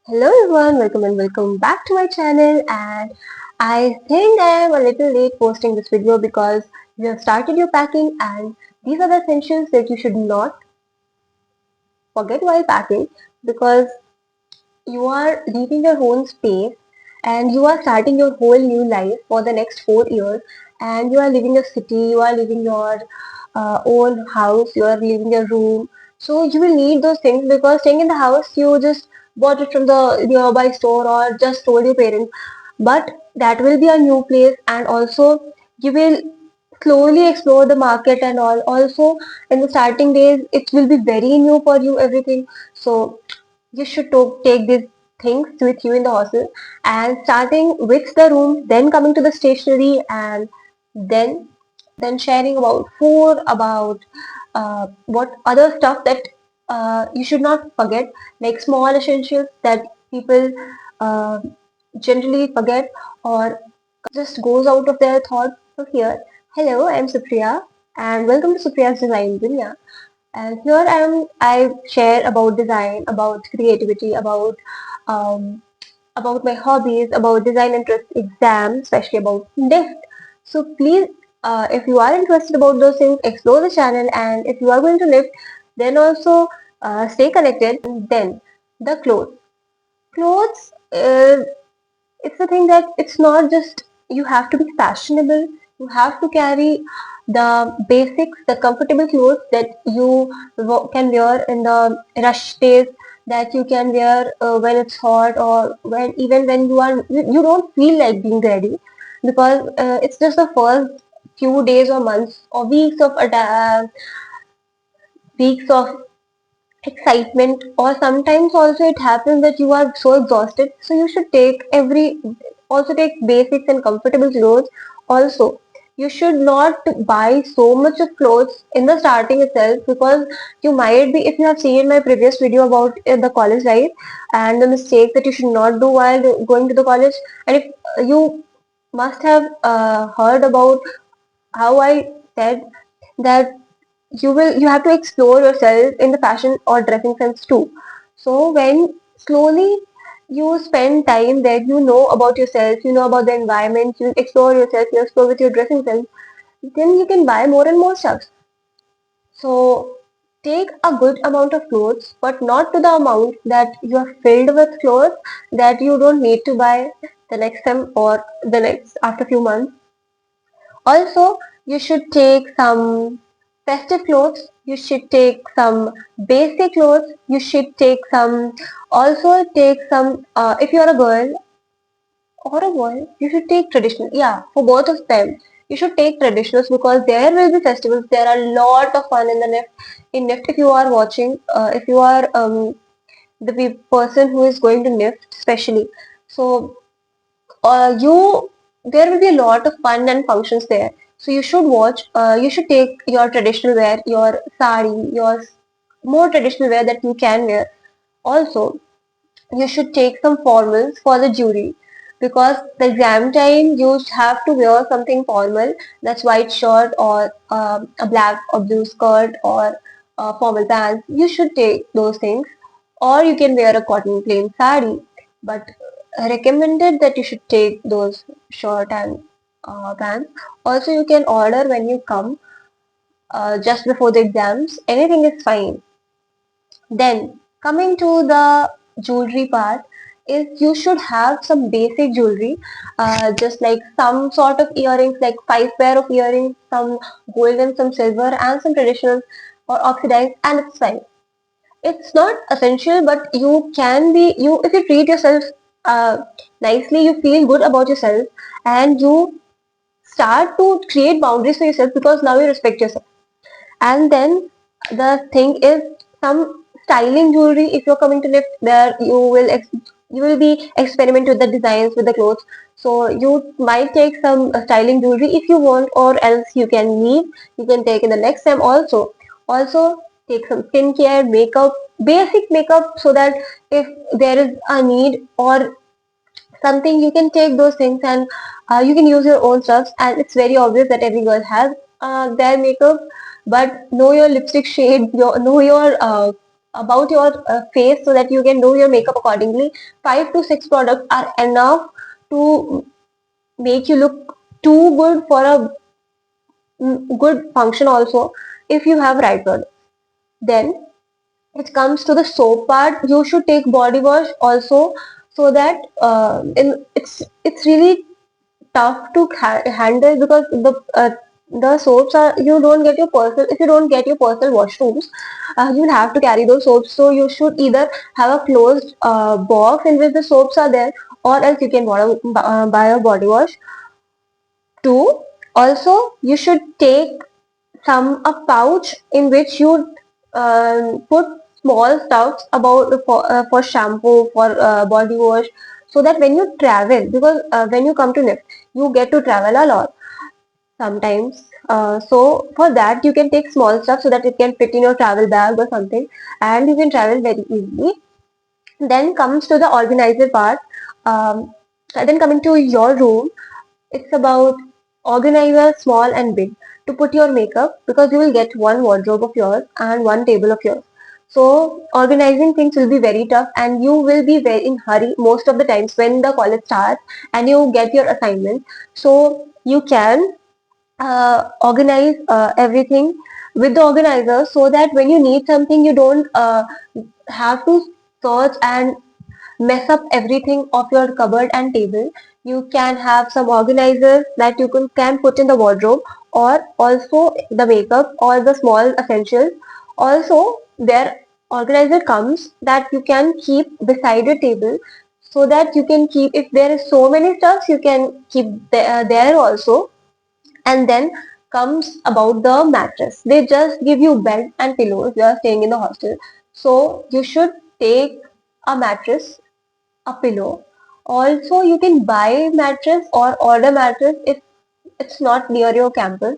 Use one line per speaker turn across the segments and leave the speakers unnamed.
Hello everyone, welcome and welcome back to my channel. And I think I am a little late posting this video because you have started your packing, and these are the essentials that you should not forget while packing, because you are leaving your own space and you are starting your whole new life for the next 4 years, and you are leaving your city, you are leaving your own house, you are leaving your room. So you will need those things, because staying in the house, you just bought it from the nearby store or just told your parents. But that will be a new place, and also you will slowly explore the market and all. Also, in the starting days, it will be very new for you, everything. So you should take these things with you in the hostel, and starting with the room, then coming to the stationery, and then sharing about food, about what other stuff that you should not forget, like small essentials that people uh, generally forget or just goes out of their thought. So here, hello, I'm Supriya, and welcome to Supriya's Design Dunya. And here I share about design, about creativity, um, about my hobbies, about design interest, exams, especially about NIFT. So please, if you are interested about those things, explore the channel, and if you are going to NIFT, then also stay connected. And then the clothes. Clothes it's the thing that it's not just you have to be fashionable, you have to carry the basics, the comfortable clothes that you can wear in the rush days, that you can wear when it's hot, or when even when you don't feel like being ready, because it's just the first few days or months or weeks of excitement, or sometimes also it happens that you are so exhausted, so you should take basics and comfortable clothes. Also, you should not buy so much of clothes in the starting itself, because you might be, if you have seen my previous video about the college life and the mistakes that you should not do while going to the college, and if you must have heard about how I said that you have to explore yourself in the fashion or dressing sense too. So when slowly you spend time there, you know about yourself, you know about the environment, you explore yourself, you explore with your dressing sense, then you can buy more and more stuff. So take a good amount of clothes, but not to the amount that you are filled with clothes that you don't need to buy the next time or the next after few months. Also, you should take some festive clothes, you should take some basic clothes, you should take some, also take some, if you're a girl or a boy, you should take traditional. Yeah, for both of them, you should take traditionals, because there will be festivals. There are a lot of fun in the NIFT. In NIFT, if you are watching, if you are person who is going to NIFT, especially, so you there will be a lot of fun and functions there. So you should watch. You should take your traditional wear, your sari, your more traditional wear that you can wear. Also, you should take some formals for the jury, because the exam time you have to wear something formal. That's white shirt or a black or blue skirt or formal pants. You should take those things, or you can wear a cotton plain sari. But recommended that you should take those shirt and pants. Also, you can order when you come just before the exams. Anything is fine. Then coming to the jewelry part, is you should have some basic jewelry, just like some sort of earrings, like 5 pair of earrings, some gold and some silver, and some traditional or oxidized, and it's fine. It's not essential, but you can be you if you treat yourself uh, nicely, you feel good about yourself, and you start to create boundaries for yourself, because now you respect yourself. And then the thing is, some styling jewelry. If you're coming to lift there, you will be experiment with the designs with the clothes. So you might take some styling jewelry if you want, or else you can leave. You can take in the next time also. Also take some skincare, makeup, basic makeup, so that if there is a need or something, you can take those things, and you can use your own stuff. And it's very obvious that every girl has their makeup, but know your lipstick shade, know your about your face so that you can do your makeup accordingly. 5 to 6 products are enough to make you look too good for a good function also, if you have right product. Then it comes to the soap part, you should take body wash also, so that it's really tough to handle, because the soaps are, you don't get your personal, if you don't get your personal washrooms, you'll have to carry those soaps. So you should either have a closed box in which the soaps are there, or else you can buy a body wash. Two, also you should take a pouch in which you put small stuffs about for shampoo, for body wash, so that when you travel, because when you come to NIFT, you get to travel a lot sometimes. So for that you can take small stuff so that it can fit in your travel bag or something, and you can travel very easily. Then comes to the organizer part. Then coming to your room, it's about organizer small and big to put your makeup, because you will get one wardrobe of yours and one table of yours. So organizing things will be very tough, and you will be very in hurry most of the times when the college starts and you get your assignment. So you can organize everything with the organizer, so that when you need something you don't have to search and mess up everything of your cupboard and table. You can have some organizers that you can put in the wardrobe, or also the makeup or the small essentials. Also, their organizer comes that you can keep beside your table, so that you can keep, if there is so many stuffs, you can keep there also. And then comes about the mattress. They just give you bed and pillow if you are staying in the hostel. So you should take a mattress, a pillow. Also, you can buy mattress or order mattress if it's not near your campus.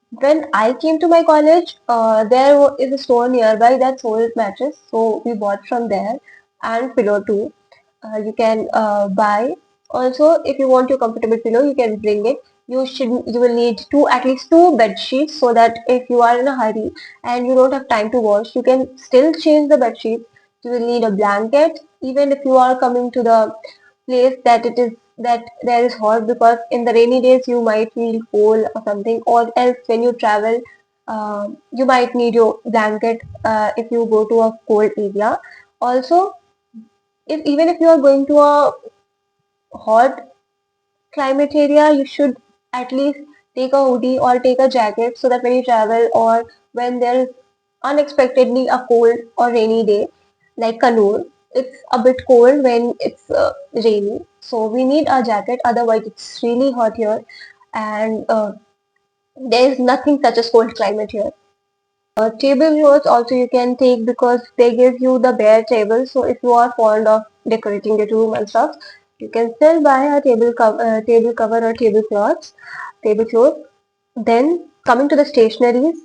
When I came to my college, is a store nearby that sold mattress, so we bought from there, and pillow too. You can buy. Also, if you want your comfortable pillow, you can bring it. You will need at least two bed sheets, so that if you are in a hurry and you don't have time to wash, you can still change the bed sheets. You will need a blanket, even if you are coming to the place that there is hot, because in the rainy days you might feel cold or something, or else when you travel you might need your blanket if you go to a cold area. Also, even if you are going to a hot climate area, you should at least take a hoodie or take a jacket, so that when you travel, or when there is unexpectedly a cold or rainy day, like Kannur, it's a bit cold when it's rainy. So we need a jacket, otherwise it's really hot here, and there is nothing such as cold climate here. Table clothes also you can take, because they give you the bare table. So if you are fond of decorating your room and stuff, you can still buy a table cover or table cloth. Then coming to the stationaries,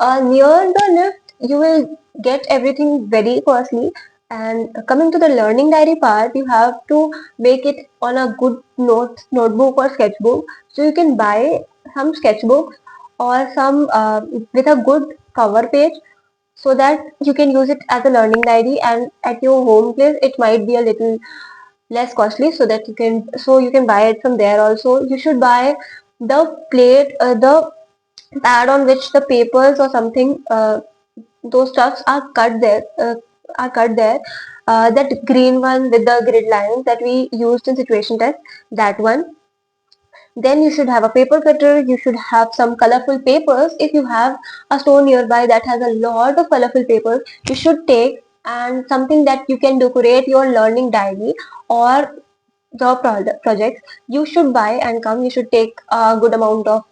near the lift you will get everything very costly. And coming to the learning diary part, you have to make it on a good notebook or sketchbook. So you can buy some sketchbooks or some with a good cover page, so that you can use it as a learning diary, and at your home place it might be a little less costly, so that you can buy it from there. Also, you should buy the the pad on which the papers or something, those stuffs are cut there. That green one with the grid lines that we used in situation test, that one. Then you should have a paper cutter, you should have some colorful papers. If you have a store nearby that has a lot of colorful papers, you should take, and something that you can decorate your learning diary or your projects, you should buy and come. You should take a good amount of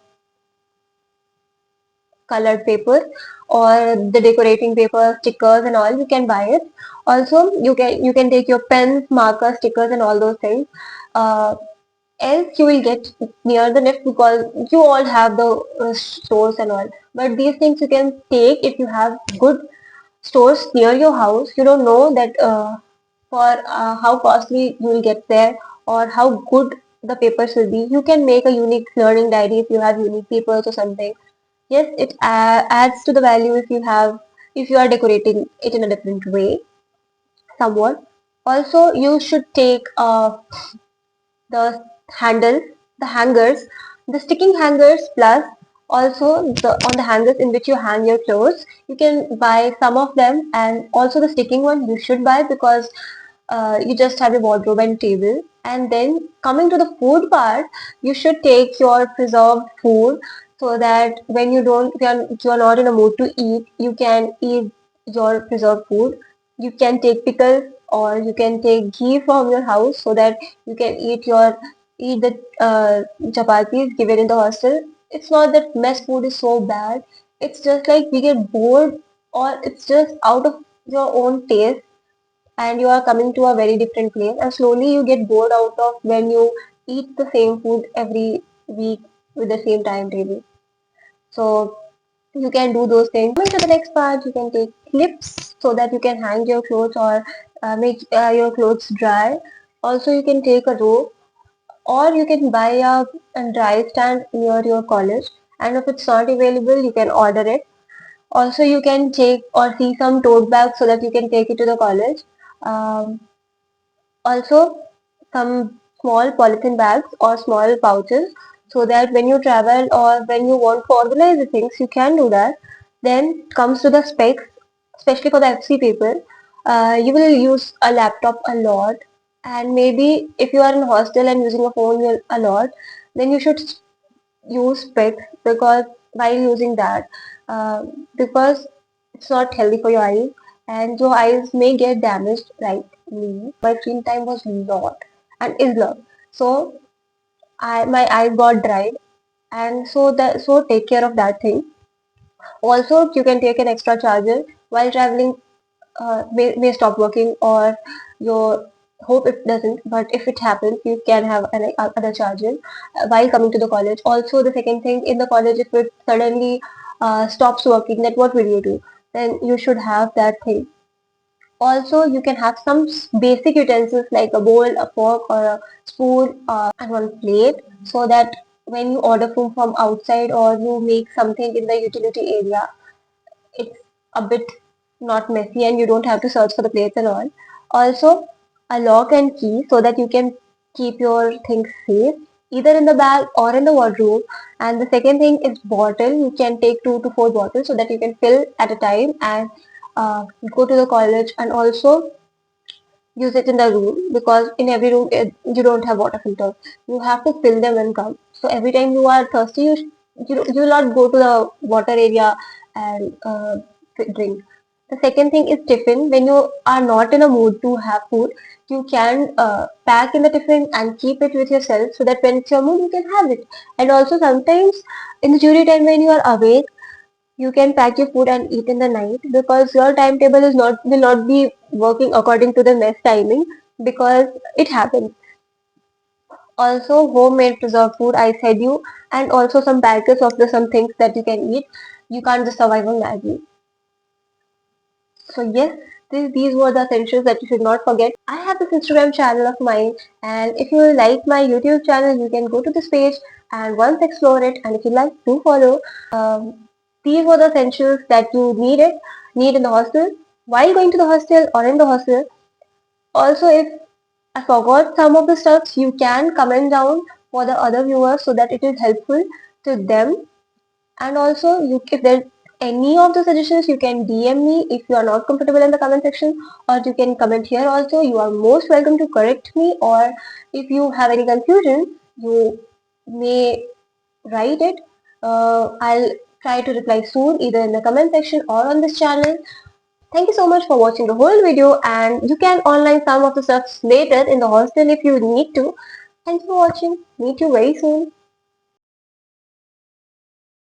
colored paper, or the decorating paper, stickers and all, you can buy it. Also, you can take your pens, markers, stickers and all those things. Uh, Else you will get near the lift, because you all have the stores and all. But these things you can take if you have good stores near your house. You don't know that for how costly you will get there, or how good the papers will be. You can make a unique learning diary if you have unique papers or something. Yes, it adds to the value if you have if you are decorating it in a different way, somewhat. Also, you should take the handles, the hangers, the sticking hangers, plus also the on the hangers in which you hang your clothes. You can buy some of them, and also the sticking one you should buy, because you just have a wardrobe and table. And then coming to the food part, you should take your preserved food, so that when you are not in a mood to eat, you can eat your preserved food. You can take pickles, or you can take ghee from your house, so that you can eat the chapatis given in the hostel. It's not that mess food is so bad. It's just like we get bored, or it's just out of your own taste, and you are coming to a very different place, and slowly you get bored out of when you eat the same food every week with the same timetable. So you can do those things. Coming to the next part, you can take clips so that you can hang your clothes, or make your clothes dry. Also, you can take a rope, or you can buy a dry stand near your college, and if it's not available, you can order it. Also, you can take or see some tote bags so that you can take it to the college. Um, Also, some small polythene bags or small pouches, so that when you travel or when you want to organize the things, you can do that. Then comes to the specs, especially for the FC people. You will use a laptop a lot, and maybe if you are in hostel and using a phone a lot, then you should use specs, because while using that, uh, because it's not healthy for your eyes, and your eyes may get damaged. Like me, my screen time was lot and is lot, so I my eyes got dried, and so take care of that thing. Also, you can take an extra charger while traveling. May stop working, or your hope it doesn't, but if it happens, you can have an other charger while coming to the college. Also, the second thing, in the college, if it suddenly stops working, then what will you do? Then you should have that thing. Also, you can have some basic utensils like a bowl, a fork, or a spoon, and one plate, so that when you order food from outside, or you make something in the utility area, it's a bit not messy, and you don't have to search for the plates and all. Also, a lock and key, so that you can keep your things safe, either in the bag or in the wardrobe. And the second thing is bottle. You can take 2 to 4 bottles, so that you can fill at a time, and go to the college, and also use it in the room, because in every room you don't have water filters. You have to fill them and come. So every time you are thirsty, you will not go to the water area and drink. The second thing is tiffin. When you are not in a mood to have food, you can pack in the tiffin and keep it with yourself, so that when it's your mood, you can have it. And also sometimes in the duty time when you are awake, you can pack your food and eat in the night, because your timetable is not will not be working according to the mess timing, because it happens. Also, homemade preserved food, I said you, and also some packets of the some things that you can eat. You can't just survive on Maggie. So yes, these were the essentials that you should not forget. I have this Instagram channel of mine, and if you like my YouTube channel, you can go to this page and once explore it. And if you like, do follow. These were the essentials that you need in the hostel while going to the hostel or in the hostel. Also, if I forgot some of the stuff, you can comment down for the other viewers, so that it is helpful to them. And also, if there's any of the suggestions, you can DM me if you are not comfortable in the comment section, or you can comment here also. You are most welcome to correct me, or if you have any confusion, you may write it. I'll try to reply soon, either in the comment section or on this channel. Thank you so much for watching the whole video, and you can online some of the stuff later in the hostel if you need to. Thanks for watching. Meet you very soon.